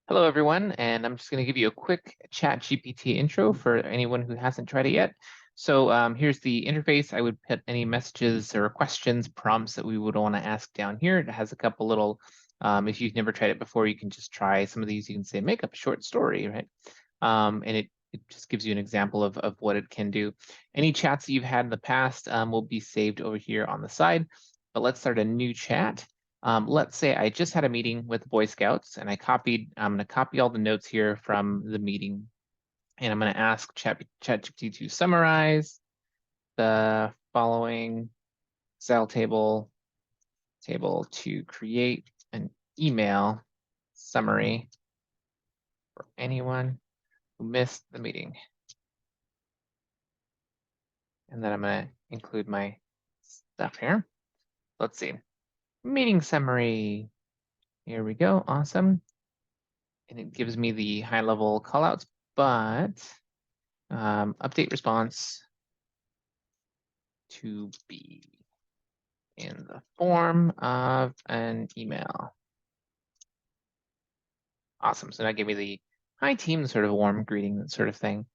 Hello, everyone, and I'm just going to give you a quick ChatGPT intro for anyone who hasn't tried it yet. So here's the interface. I would put any messages or questions, prompts that we would want to ask down here. It has a couple little, if you've never tried it before, you can just try some of these. You can say, make up a short story, right? And it just gives you an example of what it can do. Any chats that you've had in the past will be saved over here on the side. But let's start a new chat. Let's say I just had a meeting with Boy Scouts and I'm going to copy all the notes here from the meeting. And I'm going to ask ChatGPT to summarize the following Excel table to create an email summary for anyone who missed the meeting. And then I'm going to include my stuff here. Let's see. Meeting summary. Here we go. Awesome. And it gives me the high level callouts, but update response to be in the form of an email. Awesome. So that gave me the hi team, sort of warm greeting, that sort of thing,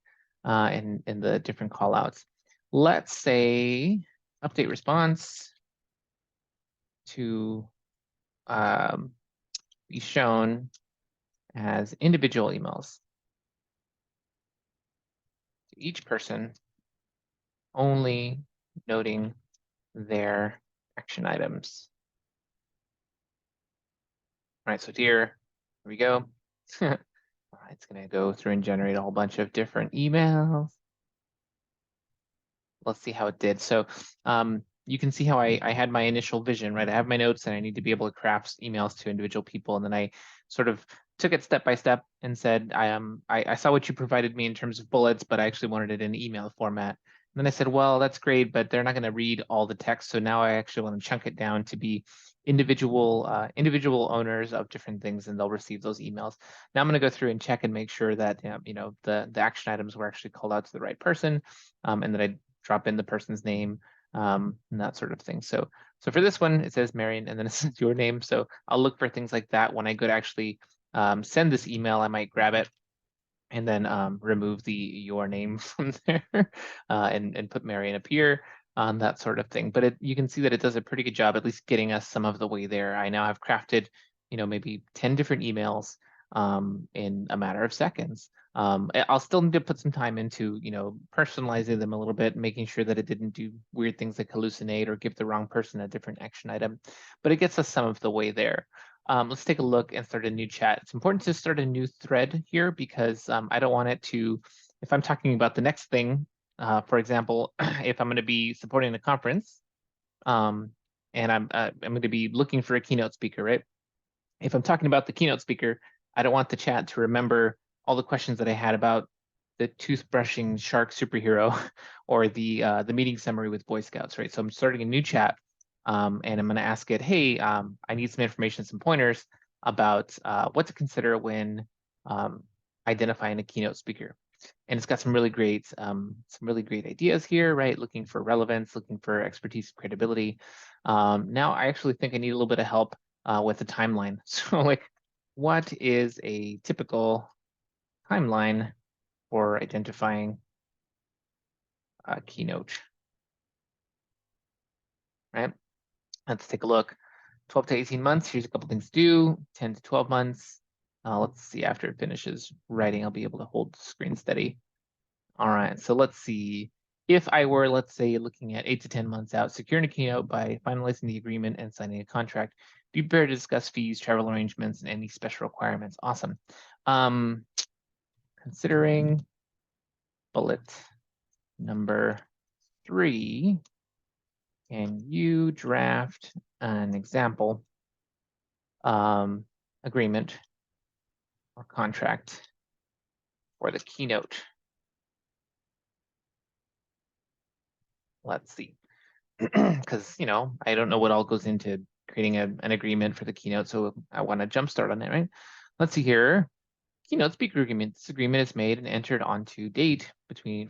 in the different callouts. Let's say update response to be shown as individual emails to each person, only noting their action items. All right, so here we go. It's going to go through and generate a whole bunch of different emails. Let's see how it did. So you can see how I had my initial vision, right? I have my notes and I need to be able to craft emails to individual people. And then I sort of took it step by step and said, I saw what you provided me in terms of bullets, but I actually wanted it in email format. And then I said, well, that's great, but they're not going to read all the text. So now I actually want to chunk it down to be individual owners of different things, and they'll receive those emails. Now I'm going to go through and check and make sure that the action items were actually called out to the right person, and that I drop in the person's name, and that sort of thing. So for this one, it says Marion, and then it says your name. So I'll look for things like that when I go to actually send this email. I might grab it and then remove the your name from there and put Marion up here, that sort of thing. But you can see that it does a pretty good job, at least getting us some of the way there. I now have crafted, maybe 10 different emails in a matter of seconds. I'll still need to put some time into, personalizing them a little bit, making sure that it didn't do weird things like hallucinate or give the wrong person a different action item. But it gets us some of the way there. Let's take a look and start a new chat. It's important to start a new thread here because I don't want it to, if I'm talking about the next thing, for example, if I'm going to be supporting the conference, and I'm going to be looking for a keynote speaker, right? If I'm talking about the keynote speaker, I don't want the chat to remember all the questions that I had about the toothbrushing shark superhero or the meeting summary with Boy Scouts, right? So I'm starting a new chat, and I'm going to ask it, hey, I need some information, some pointers about what to consider when identifying a keynote speaker. And it's got some really great ideas here, right? Looking for relevance, looking for expertise, credibility. Now I actually think I need a little bit of help with the timeline. So like, what is a typical timeline for identifying a keynote, right? Let's take a look. 12 to 18 months, here's a couple things to do. 10 to 12 months. Let's see, after it finishes writing, I'll be able to hold the screen steady. All right, so let's see. If I were, let's say, looking at 8 to 10 months out, securing a keynote by finalizing the agreement and signing a contract, be prepared to discuss fees, travel arrangements, and any special requirements. Awesome. Considering bullet number 3, can you draft an example agreement or contract for the keynote? Let's see. Because, I don't know what all goes into creating an agreement for the keynote, so I want to jumpstart on that, right? Let's see here. Keynote speaker agreement. This agreement is made and entered onto date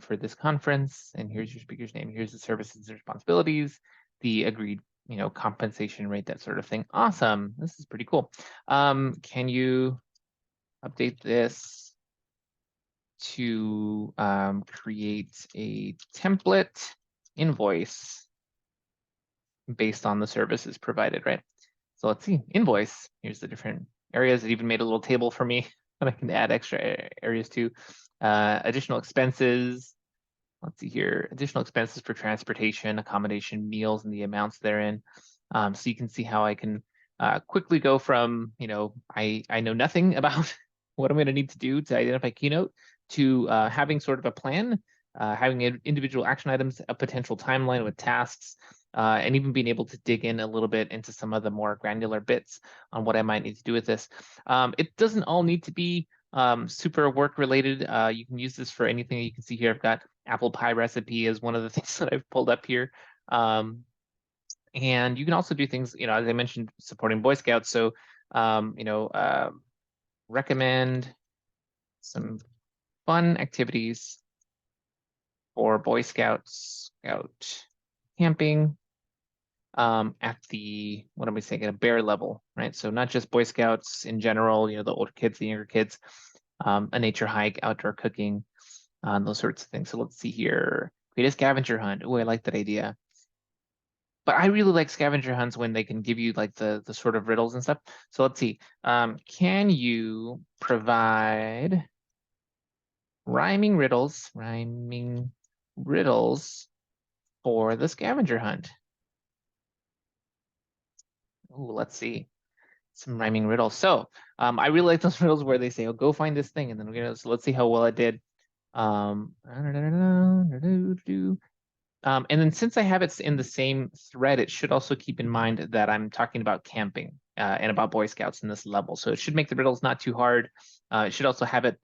for this conference, and here's your speaker's name. Here's the services and responsibilities, the agreed, compensation rate, that sort of thing. Awesome. This is pretty cool. Can you update this to create a template invoice based on the services provided, right? So let's see, invoice. Here's the different areas. It even made a little table for me that I can add extra areas to. Additional expenses. Let's see here, additional expenses for transportation, accommodation, meals, and the amounts therein. So you can see how I can quickly go from, I know nothing about what I'm going to need to do to identify Keynote to having sort of a plan, having individual action items, a potential timeline with tasks, and even being able to dig in a little bit into some of the more granular bits on what I might need to do with this. It doesn't all need to be super work related. You can use this for anything. You can see here, I've got apple pie recipe is one of the things that I've pulled up here. And you can also do things, as I mentioned, supporting Boy Scouts. So, recommend some fun activities for Boy Scouts, Scout camping at the, what am I saying, at a bear level, right? So not just Boy Scouts in general, the older kids, the younger kids, a nature hike, outdoor cooking, those sorts of things. So let's see here. Create a scavenger hunt. Oh, I like that idea. But I really like scavenger hunts when they can give you like the sort of riddles and stuff. So let's see. Can you provide rhyming riddles for the scavenger hunt? Oh, let's see. Some rhyming riddles. So I really like those riddles where they say, "Oh, go find this thing," and then so let's see how well it did. And then since I have it in the same thread, it should also keep in mind that I'm talking about camping and about Boy Scouts in this level. So it should make the riddles not too hard. It should also have it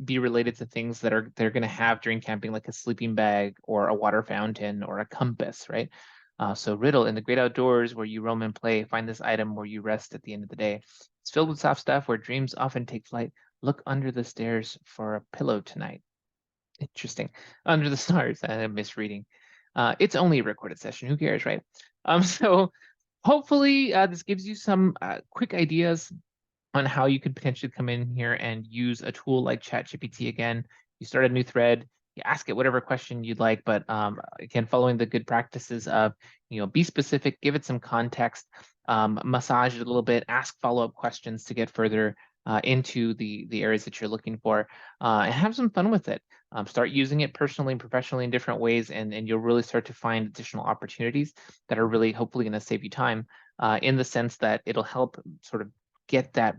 be related to things that they're going to have during camping, like a sleeping bag or a water fountain or a compass, right? So riddle, in the great outdoors where you roam and play, find this item where you rest at the end of the day. It's filled with soft stuff where dreams often take flight. Look under the stairs for a pillow tonight. Interesting. Under the stars, I'm misreading. It's only a recorded session. Who cares, right? So hopefully this gives you some quick ideas on how you could potentially come in here and use a tool like ChatGPT again. You start a new thread, you ask it whatever question you'd like, but again, following the good practices of, be specific, give it some context, massage it a little bit, ask follow-up questions to get further into the areas that you're looking for, and have some fun with it. Start using it personally and professionally in different ways, and you'll really start to find additional opportunities that are really hopefully going to save you time in the sense that it'll help sort of get that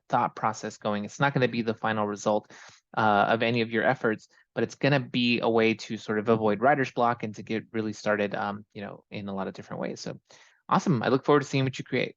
thought process going. It's not going to be the final result of any of your efforts, but it's going to be a way to sort of avoid writer's block and to get really started, in a lot of different ways. So awesome. I look forward to seeing what you create.